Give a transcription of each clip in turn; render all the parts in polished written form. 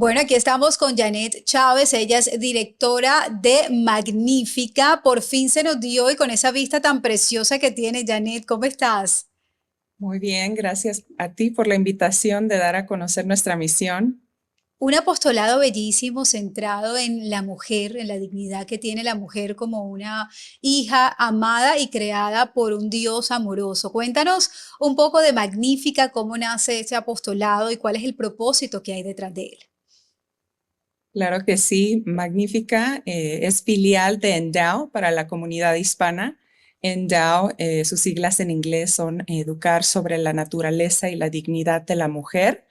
Bueno, aquí estamos con Janet Chávez, ella es directora de Magnífica. Por fin se nos dio y con esa vista tan preciosa que tiene Janet, ¿cómo estás? Muy bien, gracias a ti por la invitación de dar a conocer nuestra misión. Un apostolado bellísimo centrado en la mujer, en la dignidad que tiene la mujer como una hija amada y creada por un Dios amoroso. Cuéntanos un poco de Magnífica, cómo nace ese apostolado y cuál es el propósito que hay detrás de él. Claro que sí, Magnífica es filial de Endow para la comunidad hispana. Endow, sus siglas en inglés son Educar sobre la naturaleza y la dignidad de la mujer.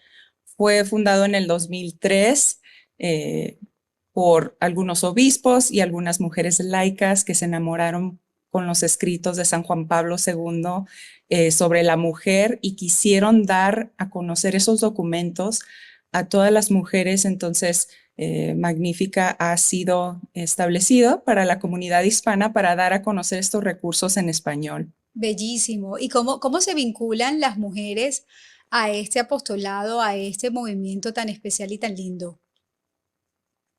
Fue fundado en el 2003 eh, por algunos obispos y algunas mujeres laicas que se enamoraron con los escritos de San Juan Pablo II sobre la mujer y quisieron dar a conocer esos documentos a todas las mujeres. Entonces, Magnífica ha sido establecido para la comunidad hispana para dar a conocer estos recursos en español. Bellísimo. ¿Y cómo se vinculan las mujeres a este apostolado, a este movimiento tan especial y tan lindo?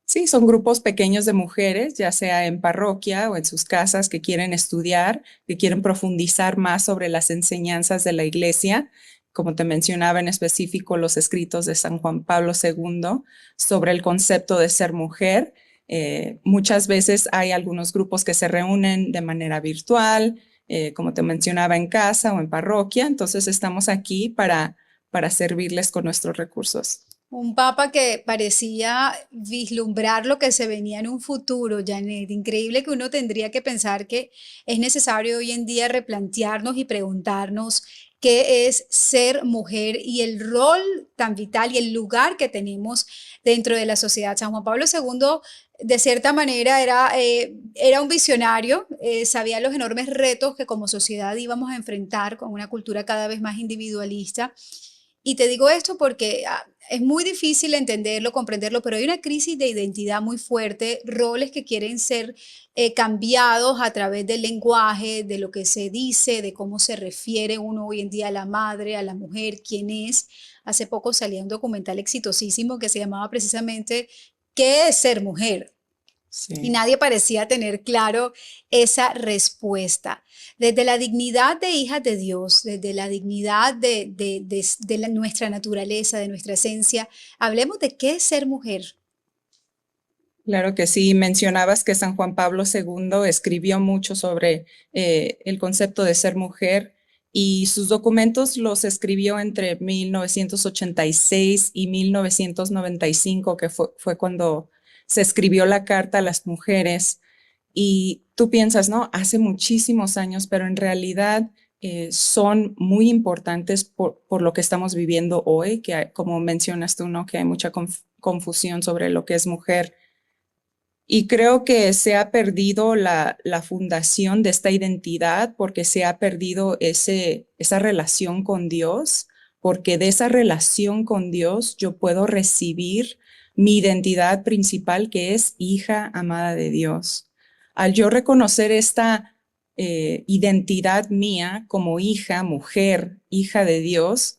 Sí, son grupos pequeños de mujeres, ya sea en parroquia o en sus casas, que quieren estudiar, que quieren profundizar más sobre las enseñanzas de la iglesia, como te mencionaba en específico los escritos de San Juan Pablo II sobre el concepto de ser mujer. Muchas veces hay algunos grupos que se reúnen de manera virtual, como te mencionaba, en casa o en parroquia. Entonces estamos aquí para servirles con nuestros recursos. Un papa que parecía vislumbrar lo que se venía en un futuro, Janet. Increíble que uno tendría que pensar que es necesario hoy en día replantearnos y preguntarnos qué es ser mujer y el rol tan vital y el lugar que tenemos dentro de la sociedad. San Juan Pablo II, de cierta manera, era un visionario, sabía los enormes retos que como sociedad íbamos a enfrentar con una cultura cada vez más individualista. Y te digo esto porque es muy difícil entenderlo, comprenderlo, pero hay una crisis de identidad muy fuerte, roles que quieren ser cambiados a través del lenguaje, de lo que se dice, de cómo se refiere uno hoy en día a la madre, a la mujer, quién es. Hace poco salía un documental exitosísimo que se llamaba precisamente ¿Qué es ser mujer? Y Sí. nadie parecía tener claro esa respuesta. Desde la dignidad de hijas de Dios, desde la dignidad de nuestra naturaleza, de nuestra esencia, hablemos de qué es ser mujer. Claro que sí, mencionabas que San Juan Pablo II escribió mucho sobre el concepto de ser mujer y sus documentos los escribió entre 1986 y 1995, que fue cuando se escribió la Carta a las Mujeres. Y tú piensas, ¿no? Hace muchísimos años, pero en realidad son muy importantes por lo que estamos viviendo hoy, que como mencionas tú, ¿no? Que hay mucha confusión sobre lo que es mujer y creo que se ha perdido la fundación de esta identidad porque se ha perdido esa relación con Dios, porque de esa relación con Dios yo puedo recibir mi identidad principal, que es hija amada de Dios. Al yo reconocer esta identidad mía como hija, mujer, hija de Dios,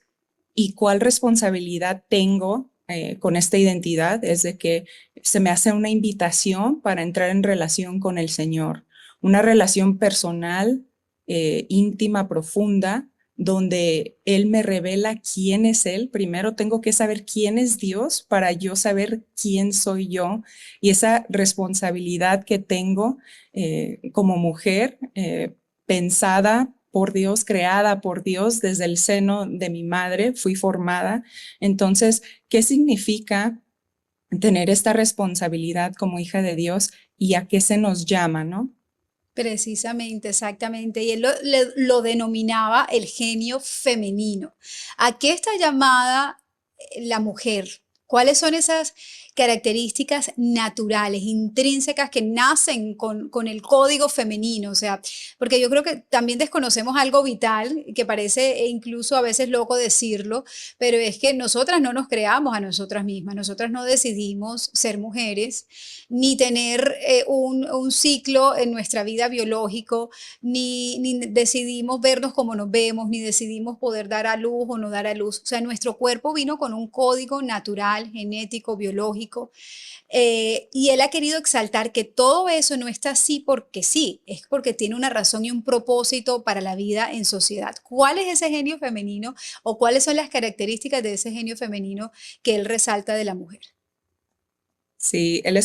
y cuál responsabilidad tengo con esta identidad, es de que se me hace una invitación para entrar en relación con el Señor, una relación personal, íntima, profunda, donde Él me revela quién es Él. Primero tengo que saber quién es Dios para yo saber quién soy yo y esa responsabilidad que tengo como mujer pensada por Dios, creada por Dios desde el seno de mi madre, fui formada. Entonces, ¿qué significa tener esta responsabilidad como hija de Dios y a qué se nos llama, ¿no? Precisamente, exactamente. Y él lo denominaba el genio femenino. ¿A qué está llamada la mujer? ¿Cuáles son esas características naturales, intrínsecas que nacen con el código femenino? O sea, porque yo creo que también desconocemos algo vital, que parece incluso a veces loco decirlo, pero es que nosotras no nos creamos a nosotras mismas, nosotras no decidimos ser mujeres, ni tener un ciclo en nuestra vida biológico, ni decidimos vernos como nos vemos, ni decidimos poder dar a luz o no dar a luz. O sea, nuestro cuerpo vino con un código natural natural, genético, biológico. Y él ha querido exaltar que todo eso no está así porque sí, es porque tiene una razón y un propósito para la vida en sociedad. ¿Cuál es ese genio femenino o cuáles son las características de ese genio femenino que él resalta de la mujer? Sí, él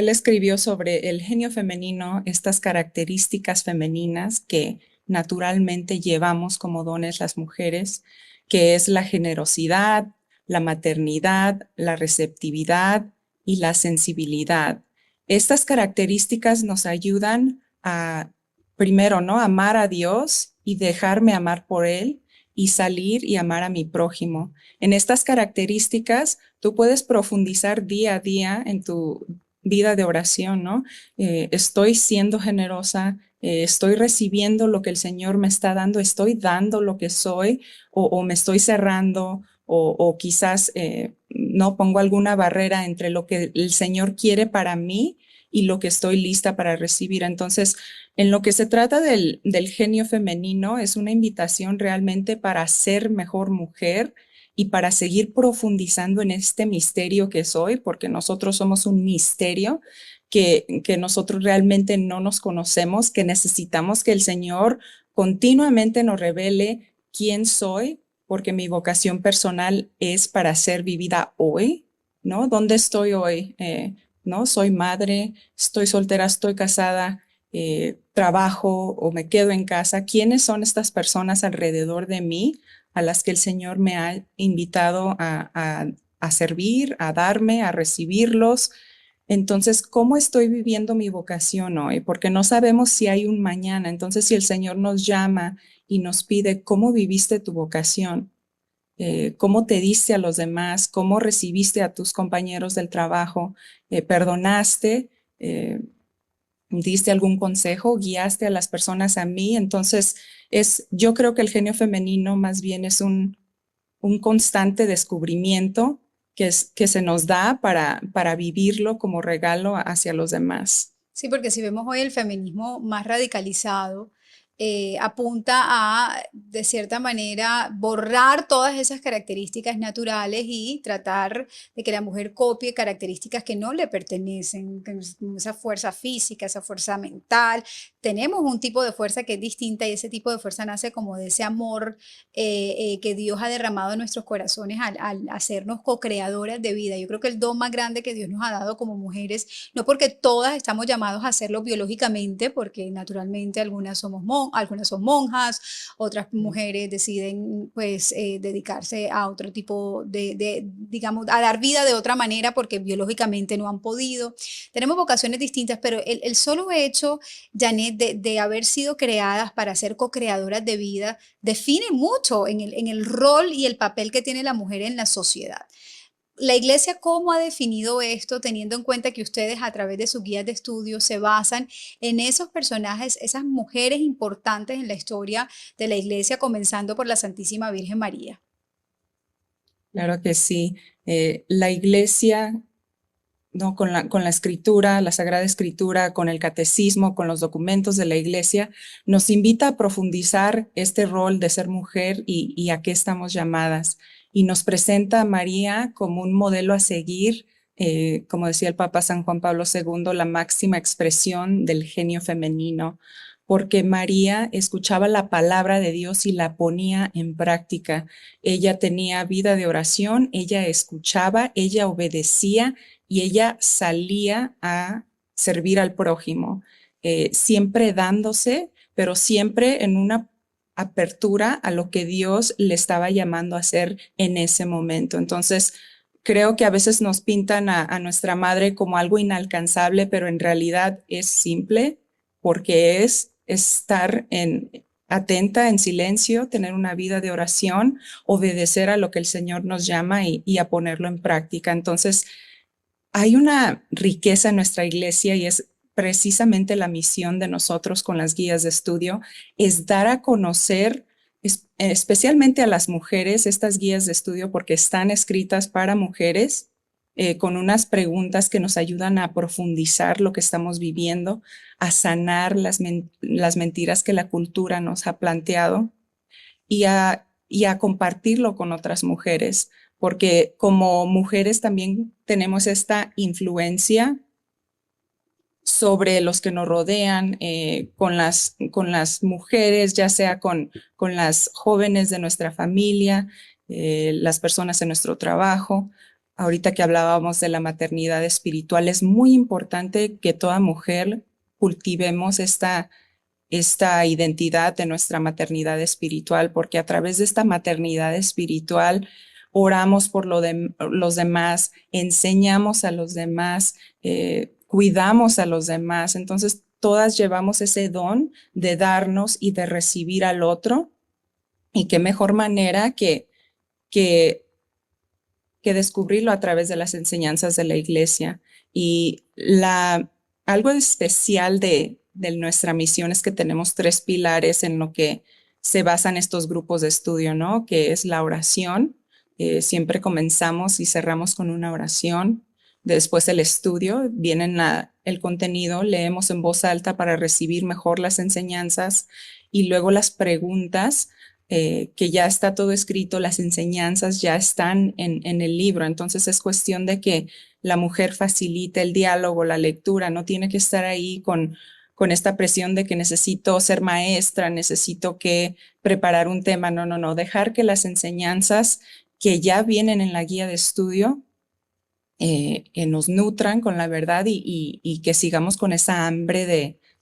escribió sobre el genio femenino, estas características femeninas que naturalmente llevamos como dones las mujeres, que es la generosidad, la maternidad, la receptividad y la sensibilidad. Estas características nos ayudan a, primero, ¿no? Amar a Dios y dejarme amar por Él y salir y amar a mi prójimo. En estas características, tú puedes profundizar día a día en tu vida de oración, ¿no? Estoy siendo generosa, estoy recibiendo lo que el Señor me está dando, estoy dando lo que soy o me estoy cerrando o quizás no pongo alguna barrera entre lo que el Señor quiere para mí y lo que estoy lista para recibir. Entonces, en lo que se trata del genio femenino, es una invitación realmente para ser mejor mujer y para seguir profundizando en este misterio que soy, porque nosotros somos un misterio que nosotros realmente no nos conocemos, que necesitamos que el Señor continuamente nos revele quién soy, porque mi vocación personal es para ser vivida hoy, ¿no? ¿Dónde estoy hoy? ¿No? Soy madre, estoy soltera, estoy casada, trabajo o me quedo en casa. ¿Quiénes son estas personas alrededor de mí a las que el Señor me ha invitado a servir, a darme, a recibirlos? Entonces, ¿cómo estoy viviendo mi vocación hoy? Porque no sabemos si hay un mañana. Entonces, si el Señor nos llama y nos pide cómo viviste tu vocación, cómo te diste a los demás, cómo recibiste a tus compañeros del trabajo, perdonaste, diste algún consejo, guiaste a las personas a mí. Entonces, yo creo que el genio femenino más bien es un constante descubrimiento que se nos da para vivirlo como regalo hacia los demás. Sí, porque si vemos hoy el feminismo más radicalizado, apunta a, de cierta manera, borrar todas esas características naturales y tratar de que la mujer copie características que no le pertenecen, como esa fuerza física, esa fuerza mental. Tenemos un tipo de fuerza que es distinta y ese tipo de fuerza nace como de ese amor que Dios ha derramado en nuestros corazones al hacernos co-creadoras de vida. Yo creo que el don más grande que Dios nos ha dado como mujeres, no porque todas estamos llamados a hacerlo biológicamente, porque naturalmente algunas son monjas, otras mujeres deciden pues dedicarse a otro tipo digamos, a dar vida de otra manera porque biológicamente no han podido. Tenemos vocaciones distintas, pero el solo hecho, Janet, de haber sido creadas para ser co-creadoras de vida, define mucho en el rol y el papel que tiene la mujer en la sociedad. La iglesia, ¿cómo ha definido esto, teniendo en cuenta que ustedes a través de sus guías de estudio se basan en esos personajes, esas mujeres importantes en la historia de la iglesia, comenzando por la Santísima Virgen María? Claro que sí. La iglesia, ¿no? Con la escritura, la Sagrada Escritura, con el catecismo, con los documentos de la iglesia, nos invita a profundizar este rol de ser mujer y a qué estamos llamadas. Y nos presenta a María como un modelo a seguir, como decía el Papa San Juan Pablo II, la máxima expresión del genio femenino, porque María escuchaba la palabra de Dios y la ponía en práctica. Ella tenía vida de oración, ella escuchaba, ella obedecía y ella salía a servir al prójimo, siempre dándose, pero siempre en una apertura a lo que Dios le estaba llamando a hacer en ese momento. Entonces, creo que a veces nos pintan a nuestra madre como algo inalcanzable, pero en realidad es simple porque es estar atenta, en silencio, tener una vida de oración, obedecer a lo que el Señor nos llama y a ponerlo en práctica. Entonces, hay una riqueza en nuestra iglesia y es precisamente la misión de nosotros con las guías de estudio, es dar a conocer especialmente a las mujeres estas guías de estudio porque están escritas para mujeres con unas preguntas que nos ayudan a profundizar lo que estamos viviendo, a sanar las mentiras que la cultura nos ha planteado y a compartirlo con otras mujeres porque como mujeres también tenemos esta influencia sobre los que nos rodean, con las mujeres, ya sea con las jóvenes de nuestra familia, las personas en nuestro trabajo. Ahorita que hablábamos de la maternidad espiritual, es muy importante que toda mujer cultivemos esta identidad de nuestra maternidad espiritual, porque a través de esta maternidad espiritual oramos por los demás, enseñamos a los demás, cuidamos a los demás. Entonces, todas llevamos ese don de darnos y de recibir al otro. Y qué mejor manera que, que descubrirlo a través de las enseñanzas de la iglesia. Y algo especial de nuestra misión es que tenemos 3 pilares en lo que se basan estos grupos de estudio, ¿no? Que es la oración. Siempre comenzamos y cerramos con una oración. Después el estudio, viene el contenido, leemos en voz alta para recibir mejor las enseñanzas y luego las preguntas, que ya está todo escrito, las enseñanzas ya están en el libro. Entonces es cuestión de que la mujer facilite el diálogo, la lectura, no tiene que estar ahí con esta presión de que necesito ser maestra, necesito que preparar un tema. No, no, no, dejar que las enseñanzas que ya vienen en la guía de estudio nos nutran con la verdad y que sigamos con esa hambre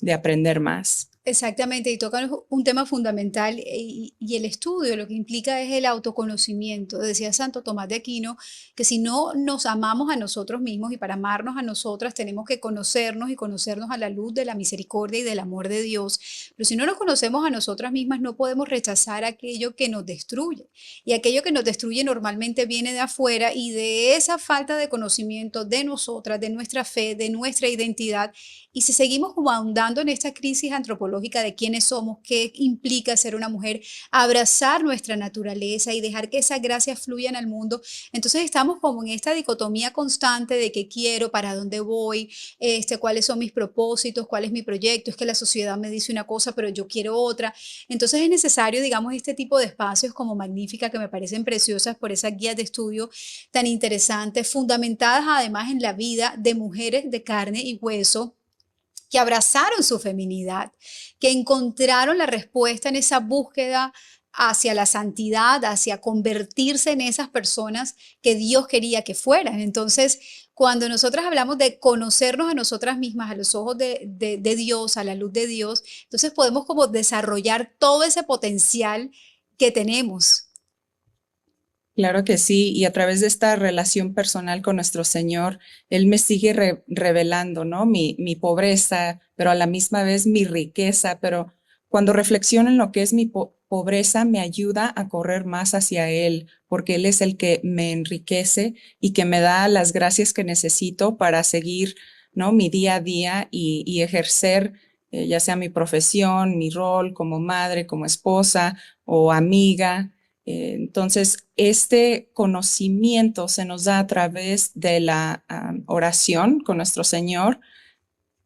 de aprender más. Exactamente, y tocan un tema fundamental y el estudio lo que implica es el autoconocimiento. Decía Santo Tomás de Aquino que si no nos amamos a nosotros mismos y para amarnos a nosotras tenemos que conocernos y conocernos a la luz de la misericordia y del amor de Dios. Pero si no nos conocemos a nosotras mismas no podemos rechazar aquello que nos destruye. Y aquello que nos destruye normalmente viene de afuera y de esa falta de conocimiento de nosotras, de nuestra fe, de nuestra identidad. Y si seguimos como ahondando en esta crisis antropológica de quiénes somos, qué implica ser una mujer, abrazar nuestra naturaleza y dejar que esas gracias fluyan al mundo, entonces estamos como en esta dicotomía constante de qué quiero, para dónde voy, cuáles son mis propósitos, cuál es mi proyecto, es que la sociedad me dice una cosa, pero yo quiero otra. Entonces es necesario, digamos, este tipo de espacios como Magnífica, que me parecen preciosas por esas guías de estudio tan interesantes, fundamentadas además en la vida de mujeres de carne y hueso que abrazaron su feminidad, que encontraron la respuesta en esa búsqueda hacia la santidad, hacia convertirse en esas personas que Dios quería que fueran. Entonces, cuando nosotras hablamos de conocernos a nosotras mismas, a los ojos de Dios, a la luz de Dios, entonces podemos como desarrollar todo ese potencial que tenemos. Claro que sí, y a través de esta relación personal con nuestro Señor, Él me sigue revelando, ¿no? Mi pobreza, pero a la misma vez mi riqueza, pero cuando reflexiono en lo que es mi pobreza, me ayuda a correr más hacia Él, porque Él es el que me enriquece y que me da las gracias que necesito para seguir, ¿no? Mi día a día y ejercer, ya sea mi profesión, mi rol como madre, como esposa o amiga. Entonces, este conocimiento se nos da a través de la oración con nuestro Señor.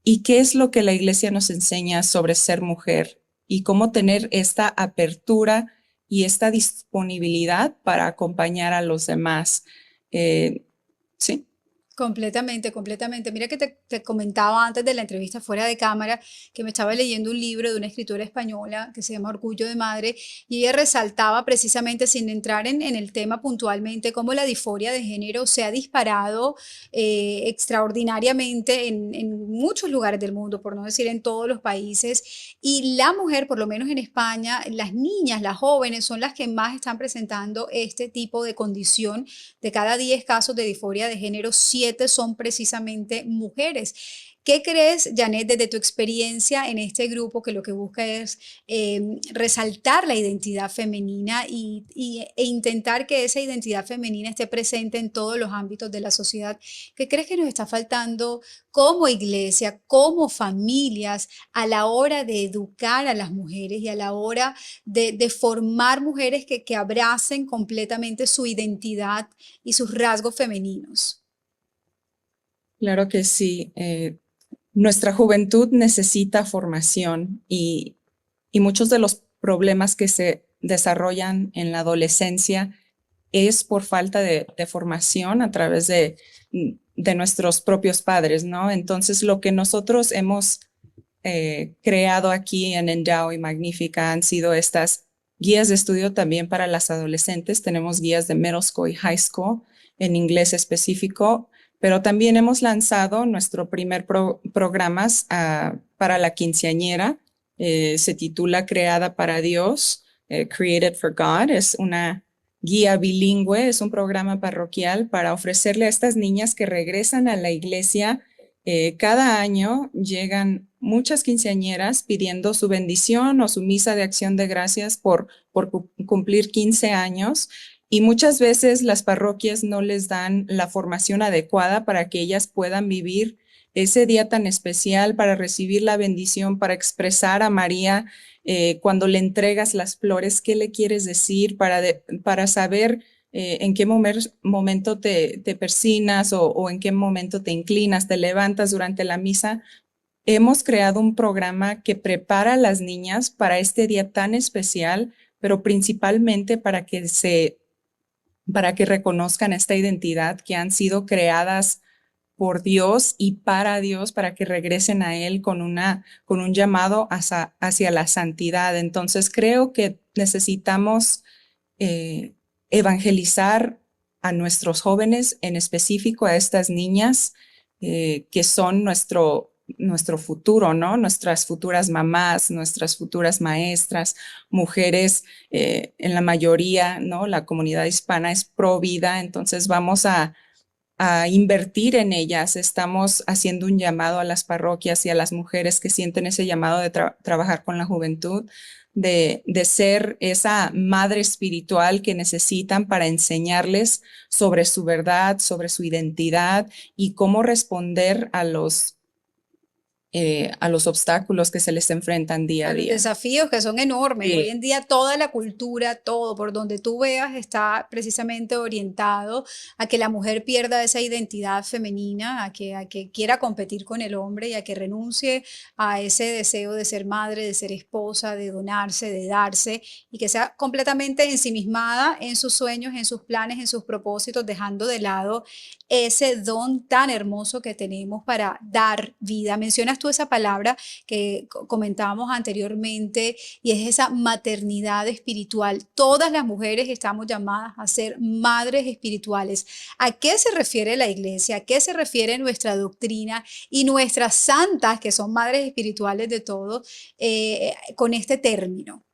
¿Y qué es lo que la iglesia nos enseña sobre ser mujer y cómo tener esta apertura y esta disponibilidad para acompañar a los demás? Sí. Completamente, completamente. Mira que te comentaba antes de la entrevista fuera de cámara que me estaba leyendo un libro de una escritora española que se llama Orgullo de Madre y ella resaltaba precisamente, sin entrar en el tema puntualmente, cómo la disforia de género se ha disparado extraordinariamente en muchos lugares del mundo, por no decir en todos los países. Y la mujer, por lo menos en España, las niñas, las jóvenes, son las que más están presentando este tipo de condición. De cada 10 casos de disforia de género, 7 son precisamente mujeres. ¿Qué crees, Janet, desde tu experiencia en este grupo que lo que busca es resaltar la identidad femenina e intentar que esa identidad femenina esté presente en todos los ámbitos de la sociedad? ¿Qué crees que nos está faltando como iglesia, como familias, a la hora de educar a las mujeres y a la hora de formar mujeres que abracen completamente su identidad y sus rasgos femeninos? Claro que sí. Nuestra juventud necesita formación y muchos de los problemas que se desarrollan en la adolescencia es por falta de formación a través de nuestros propios padres, ¿no? Entonces, lo que nosotros hemos creado aquí en Endow y Magnífica han sido estas guías de estudio también para las adolescentes. Tenemos guías de middle school y high school en inglés específico, pero también hemos lanzado nuestro primer programas para la quinceañera. Se titula Creada para Dios, Created for God. Es una guía bilingüe, es un programa parroquial para ofrecerle a estas niñas que regresan a la iglesia. Cada año llegan muchas quinceañeras pidiendo su bendición o su misa de acción de gracias por cumplir 15 años, y muchas veces las parroquias no les dan la formación adecuada para que ellas puedan vivir ese día tan especial, para recibir la bendición, para expresar a María cuando le entregas las flores, qué le quieres decir, para saber en qué momento te persignas o en qué momento te inclinas, te levantas durante la misa. Hemos creado un programa que prepara a las niñas para este día tan especial, pero principalmente para que reconozcan esta identidad, que han sido creadas por Dios y para Dios, para que regresen a Él con un llamado hacia la santidad. Entonces creo que necesitamos eh, evangelizar a nuestros jóvenes, en específico a estas niñas que son nuestro futuro, ¿no? Nuestras futuras mamás, nuestras futuras maestras, mujeres, en la mayoría, ¿no? La comunidad hispana es pro vida, entonces vamos a invertir en ellas. Estamos haciendo un llamado a las parroquias y a las mujeres que sienten ese llamado de trabajar con la juventud, de ser esa madre espiritual que necesitan para enseñarles sobre su verdad, sobre su identidad y cómo responder a los obstáculos que se les enfrentan día A a los día. desafíos que son enormes. Hoy Sí. en día toda la cultura, todo por donde tú veas está precisamente orientado a que la mujer pierda esa identidad femenina, a que quiera competir con el hombre y a que renuncie a ese deseo de ser madre, de ser esposa, de donarse, de darse y que sea completamente ensimismada en sus sueños, en sus planes, en sus propósitos, dejando de lado ese don tan hermoso que tenemos para dar vida. Mencionas tú esa palabra que comentábamos anteriormente, y es esa maternidad espiritual. Todas las mujeres estamos llamadas a ser madres espirituales. ¿A qué se refiere la iglesia? ¿A qué se refiere nuestra doctrina y nuestras santas, que son madres espirituales de todos, con este término?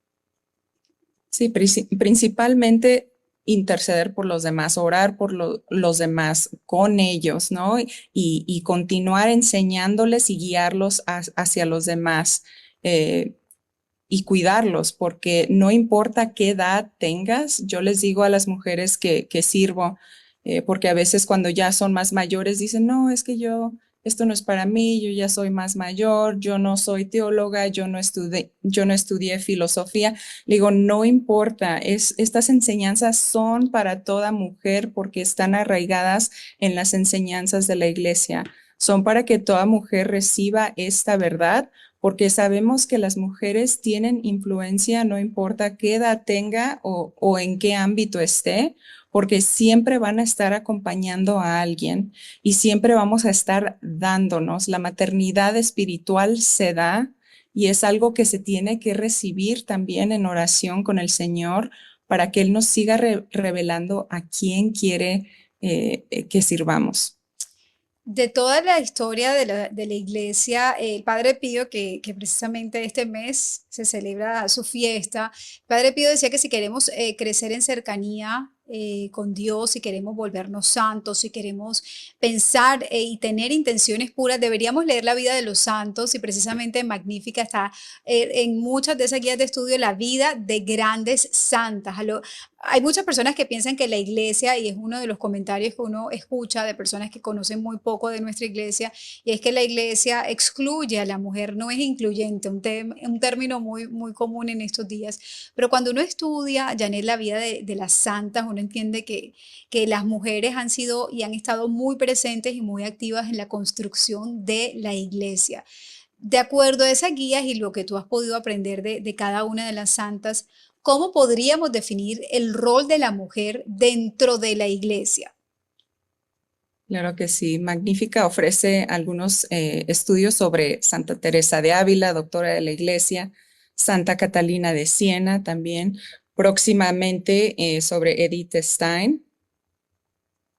Sí, principalmente interceder por los demás, orar por los demás con ellos, ¿no? Y continuar enseñándoles y guiarlos hacia los demás, eh, y cuidarlos, porque no importa qué edad tengas. Yo les digo a las mujeres que sirvo, porque a veces cuando ya son más mayores dicen, no, es que esto no es para mí, yo ya soy más mayor, yo no soy teóloga, yo no estudié filosofía. Le digo, no importa, estas enseñanzas son para toda mujer porque están arraigadas en las enseñanzas de la iglesia. Son para que toda mujer reciba esta verdad, porque sabemos que las mujeres tienen influencia, no importa qué edad tenga o en qué ámbito esté, porque siempre van a estar acompañando a alguien y siempre vamos a estar dándonos. La maternidad espiritual se da y es algo que se tiene que recibir también en oración con el Señor, para que Él nos siga revelando a quién quiere que sirvamos. De toda la historia de la iglesia, el Padre Pío, que precisamente este mes se celebra su fiesta, Padre Pío decía que si queremos crecer en cercanía con Dios, si queremos volvernos santos, si queremos pensar y tener intenciones puras, deberíamos leer la vida de los santos, y precisamente en Magnífica está en muchas de esas guías de estudio la vida de grandes santas. Hay muchas personas que piensan que la iglesia, y es uno de los comentarios que uno escucha de personas que conocen muy poco de nuestra iglesia, y es que la iglesia excluye a la mujer, no es incluyente, un término muy, muy común en estos días. Pero cuando uno estudia, Janet, la vida de las santas, uno entiende que las mujeres han sido y han estado muy presentes y muy activas en la construcción de la iglesia. De acuerdo a esas guías y lo que tú has podido aprender de cada una de las santas, ¿cómo podríamos definir el rol de la mujer dentro de la iglesia? Claro que sí. Magnífica ofrece algunos estudios sobre Santa Teresa de Ávila, doctora de la Iglesia, Santa Catalina de Siena también, próximamente sobre Edith Stein.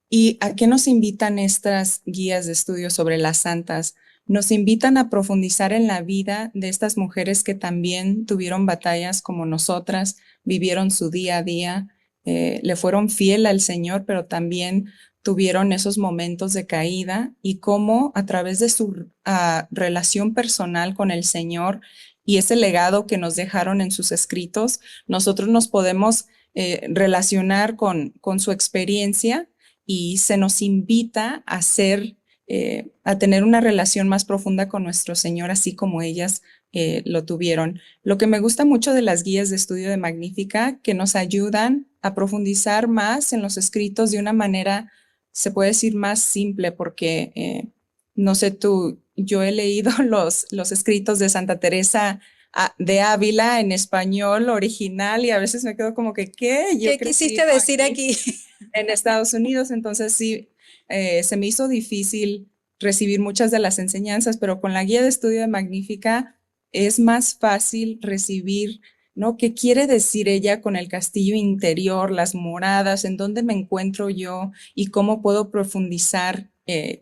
¿Y a qué nos invitan estas guías de estudio sobre las santas? Nos invitan a profundizar en la vida de estas mujeres que también tuvieron batallas como nosotras, vivieron su día a día, le fueron fiel al Señor, pero también tuvieron esos momentos de caída y cómo a través de su relación personal con el Señor y ese legado que nos dejaron en sus escritos, nosotros nos podemos relacionar con su experiencia y se nos invita a a tener una relación más profunda con nuestro Señor, así como ellas lo tuvieron. Lo que me gusta mucho de las guías de estudio de Magnífica, que nos ayudan a profundizar más en los escritos de una manera, se puede decir, más simple, porque no sé tú, yo he leído los escritos de Santa Teresa de Ávila en español original y a veces me quedo como que, ¿qué? Yo ¿Qué crecí quisiste decir aquí aquí? en Estados Unidos, entonces sí, se me hizo difícil recibir muchas de las enseñanzas, pero con la guía de estudio de Magnífica es más fácil recibir, ¿no? ¿Qué quiere decir ella con el castillo interior, las moradas, en dónde me encuentro yo y cómo puedo profundizar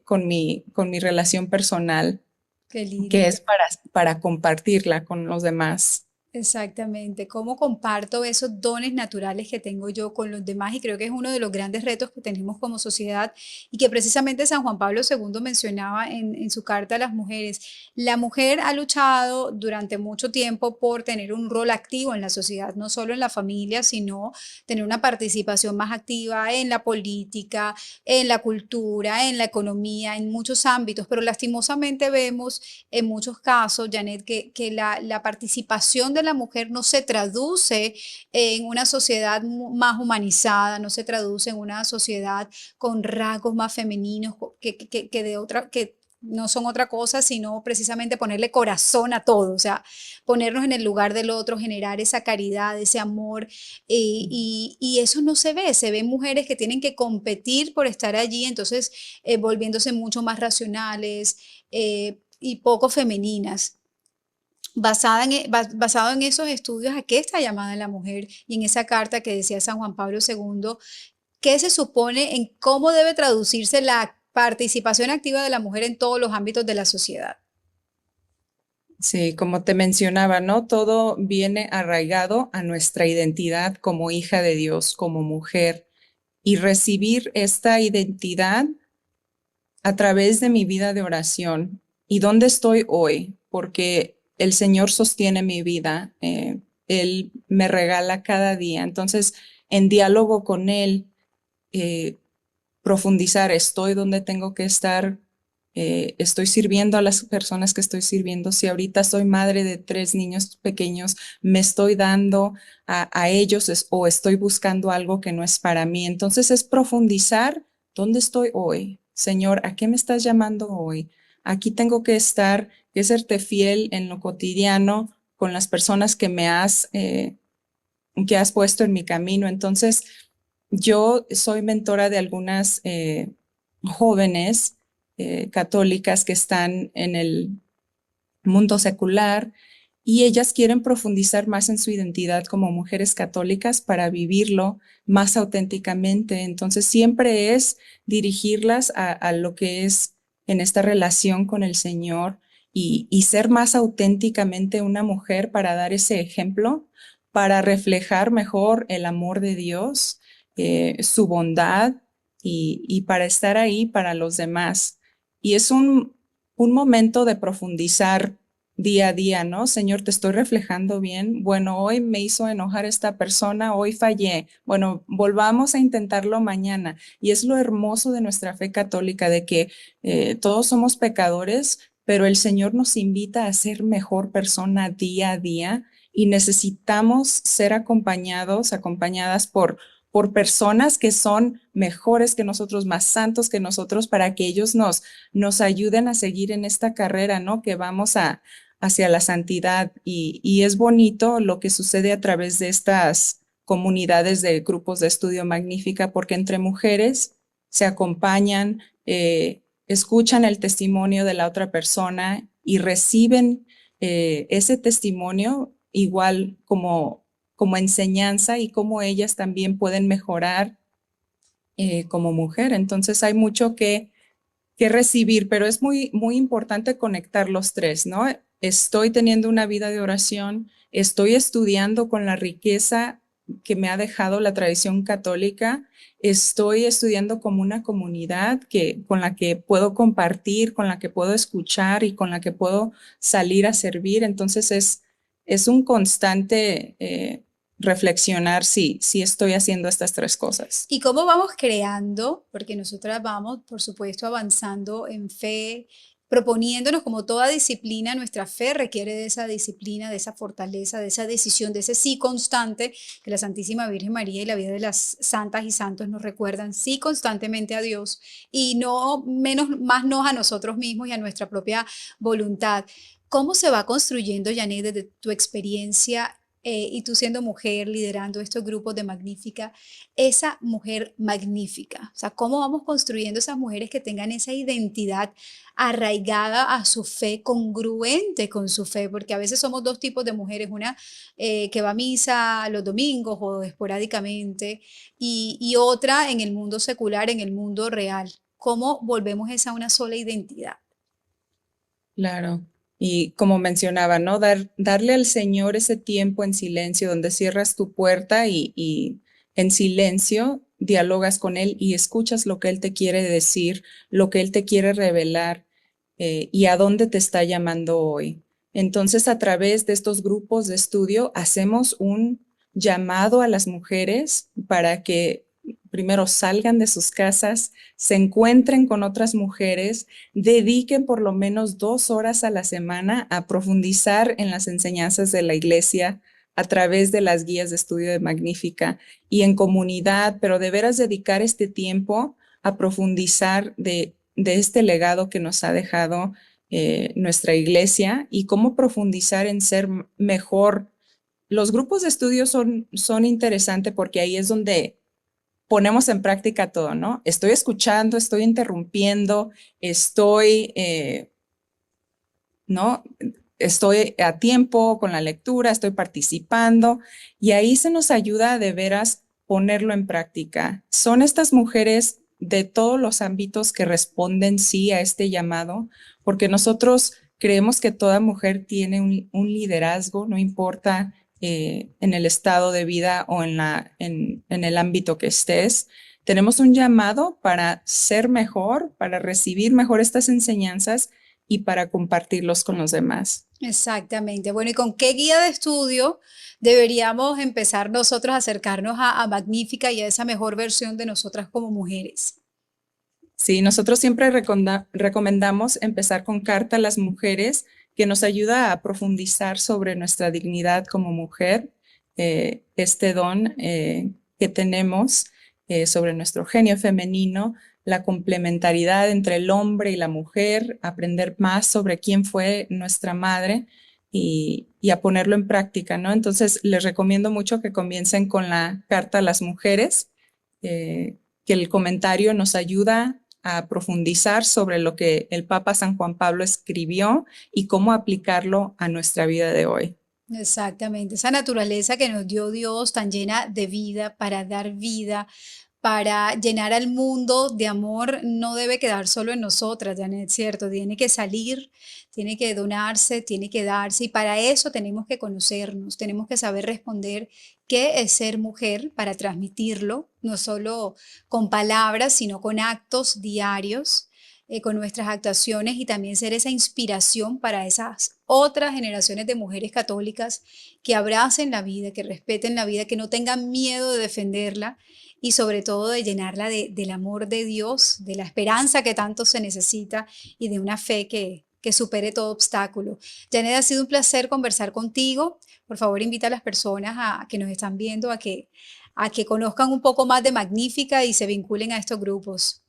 con mi relación personal, Qué que lindo. es para compartirla con los demás? Exactamente, cómo comparto esos dones naturales que tengo yo con los demás y creo que es uno de los grandes retos que tenemos como sociedad y que precisamente San Juan Pablo II mencionaba en su carta a las mujeres. La mujer ha luchado durante mucho tiempo por tener un rol activo en la sociedad, no solo en la familia, sino tener una participación más activa en la política, en la cultura, en la economía, en muchos ámbitos, pero lastimosamente vemos en muchos casos, Janet, que la participación de la mujer no se traduce en una sociedad más humanizada, no se traduce en una sociedad con rasgos más femeninos que de otra, que no son otra cosa, sino precisamente ponerle corazón a todo, o sea, ponernos en el lugar del otro, generar esa caridad, ese amor, y eso no se ven mujeres que tienen que competir por estar allí, entonces volviéndose mucho más racionales, y poco femeninas. Basado en esos estudios, ¿a qué está llamada la mujer? Y en esa carta que decía San Juan Pablo II, ¿qué se supone en cómo debe traducirse la participación activa de la mujer en todos los ámbitos de la sociedad? Sí, como te mencionaba, ¿no? Todo viene arraigado a nuestra identidad como hija de Dios, como mujer, y recibir esta identidad a través de mi vida de oración. ¿Y dónde estoy hoy? Porque el Señor sostiene mi vida, Él me regala cada día. Entonces, en diálogo con Él, eh, profundizar, estoy donde tengo que estar, estoy sirviendo a las personas que estoy sirviendo. Si ahorita soy madre de 3 niños pequeños, me estoy dando a ellos o estoy buscando algo que no es para mí. Entonces es profundizar dónde estoy hoy. Señor, ¿a qué me estás llamando hoy? Aquí tengo que estar, que serte fiel en lo cotidiano con las personas que has puesto en mi camino. Entonces, yo soy mentora de algunas jóvenes católicas que están en el mundo secular y ellas quieren profundizar más en su identidad como mujeres católicas para vivirlo más auténticamente. Entonces, siempre es dirigirlas a lo que es en esta relación con el Señor y ser más auténticamente una mujer para dar ese ejemplo, para reflejar mejor el amor de Dios, su bondad y para estar ahí para los demás. Y es un momento de profundizar día a día, ¿no? Señor, te estoy reflejando bien. Bueno, hoy me hizo enojar esta persona, hoy fallé. Bueno, volvamos a intentarlo mañana. Y es lo hermoso de nuestra fe católica, de que todos somos pecadores, pero el Señor nos invita a ser mejor persona día a día y necesitamos ser acompañadas por personas que son mejores que nosotros, más santos que nosotros, para que ellos nos ayuden a seguir en esta carrera, ¿no? Que vamos hacia la santidad y es bonito lo que sucede a través de estas comunidades de grupos de estudio magnífica porque entre mujeres se acompañan, escuchan el testimonio de la otra persona y reciben ese testimonio igual como enseñanza y cómo ellas también pueden mejorar como mujer. Entonces hay mucho que recibir, pero es muy importante conectar los tres, ¿no? Estoy teniendo una vida de oración, estoy estudiando con la riqueza que me ha dejado la tradición católica, estoy estudiando como una comunidad con la que puedo compartir, con la que puedo escuchar y con la que puedo salir a servir. Entonces es un constante reflexionar si estoy haciendo estas tres cosas. ¿Y cómo vamos creando? Porque nosotras vamos, por supuesto, avanzando en fe, proponiéndonos como toda disciplina, nuestra fe requiere de esa disciplina, de esa fortaleza, de esa decisión, de ese sí constante que la Santísima Virgen María y la vida de las santas y santos nos recuerdan, sí constantemente a Dios y no menos, más no a nosotros mismos y a nuestra propia voluntad. ¿Cómo se va construyendo, Janet, desde tu experiencia y tú siendo mujer, liderando estos grupos de Magnífica? Esa mujer magnífica, o sea, cómo vamos construyendo esas mujeres que tengan esa identidad arraigada a su fe, congruente con su fe, porque a veces somos dos tipos de mujeres, una que va a misa los domingos o esporádicamente, y otra en el mundo secular, en el mundo real. ¿Cómo volvemos esa una sola identidad? Claro. Y como mencionaba, ¿no? Darle al Señor ese tiempo en silencio donde cierras tu puerta y en silencio dialogas con Él y escuchas lo que Él te quiere decir, lo que Él te quiere revelar y a dónde te está llamando hoy. Entonces, a través de estos grupos de estudio, hacemos un llamado a las mujeres para que primero salgan de sus casas, se encuentren con otras mujeres, dediquen por lo menos 2 horas a la semana a profundizar en las enseñanzas de la iglesia a través de las guías de estudio de Magnífica y en comunidad, pero de veras dedicar este tiempo a profundizar de este legado que nos ha dejado nuestra iglesia y cómo profundizar en ser mejor. Los grupos de estudio son interesantes porque ahí es donde ponemos en práctica todo, ¿no? Estoy escuchando, estoy interrumpiendo, estoy, ¿no? Estoy a tiempo con la lectura, estoy participando y ahí se nos ayuda a de veras ponerlo en práctica. Son estas mujeres de todos los ámbitos que responden sí a este llamado, porque nosotros creemos que toda mujer tiene un liderazgo, no importa en el estado de vida o en el ámbito que estés. Tenemos un llamado para ser mejor, para recibir mejor estas enseñanzas y para compartirlos con los demás. Exactamente. Bueno, ¿y con qué guía de estudio deberíamos empezar nosotros a acercarnos a Magnífica y a esa mejor versión de nosotras como mujeres? Sí, nosotros siempre recomendamos empezar con Carta a las Mujeres, que nos ayuda a profundizar sobre nuestra dignidad como mujer, este don que tenemos sobre nuestro genio femenino, la complementariedad entre el hombre y la mujer, aprender más sobre quién fue nuestra madre y a ponerlo en práctica, ¿no? Entonces, les recomiendo mucho que comiencen con la Carta a las Mujeres, que el comentario nos ayuda a profundizar sobre lo que el Papa San Juan Pablo escribió y cómo aplicarlo a nuestra vida de hoy. Exactamente, esa naturaleza que nos dio Dios tan llena de vida para dar vida, para llenar al mundo de amor, no debe quedar solo en nosotras, Janet, ¿cierto? Tiene que salir, tiene que donarse, tiene que darse y para eso tenemos que conocernos, tenemos que saber responder qué es ser mujer para transmitirlo, no solo con palabras, sino con actos diarios, con nuestras actuaciones y también ser esa inspiración para esas otras generaciones de mujeres católicas que abracen la vida, que respeten la vida, que no tengan miedo de defenderla y sobre todo de llenarla del amor de Dios, de la esperanza que tanto se necesita y de una fe que supere todo obstáculo. Janet, ha sido un placer conversar contigo. Por favor, invita a las personas que nos están viendo a que conozcan un poco más de Magnífica y se vinculen a estos grupos.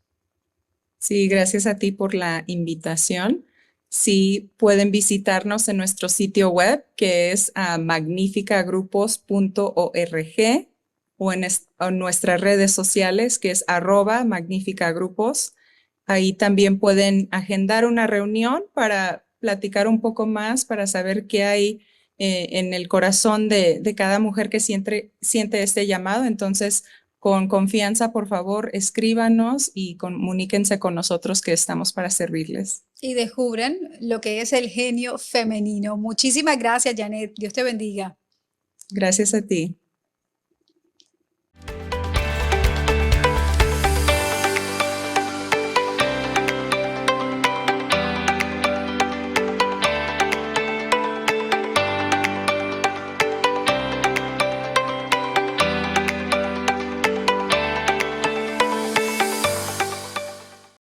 Sí, gracias a ti por la invitación. Sí, pueden visitarnos en nuestro sitio web, que es magnificagrupos.org, o en nuestras redes sociales, que es @magnificagrupos. Ahí también pueden agendar una reunión para platicar un poco más, para saber qué hay en el corazón de cada mujer que siente este llamado. Entonces, con confianza, por favor, escríbanos y comuníquense con nosotros, que estamos para servirles. Y descubran lo que es el genio femenino. Muchísimas gracias, Janet. Dios te bendiga. Gracias a ti.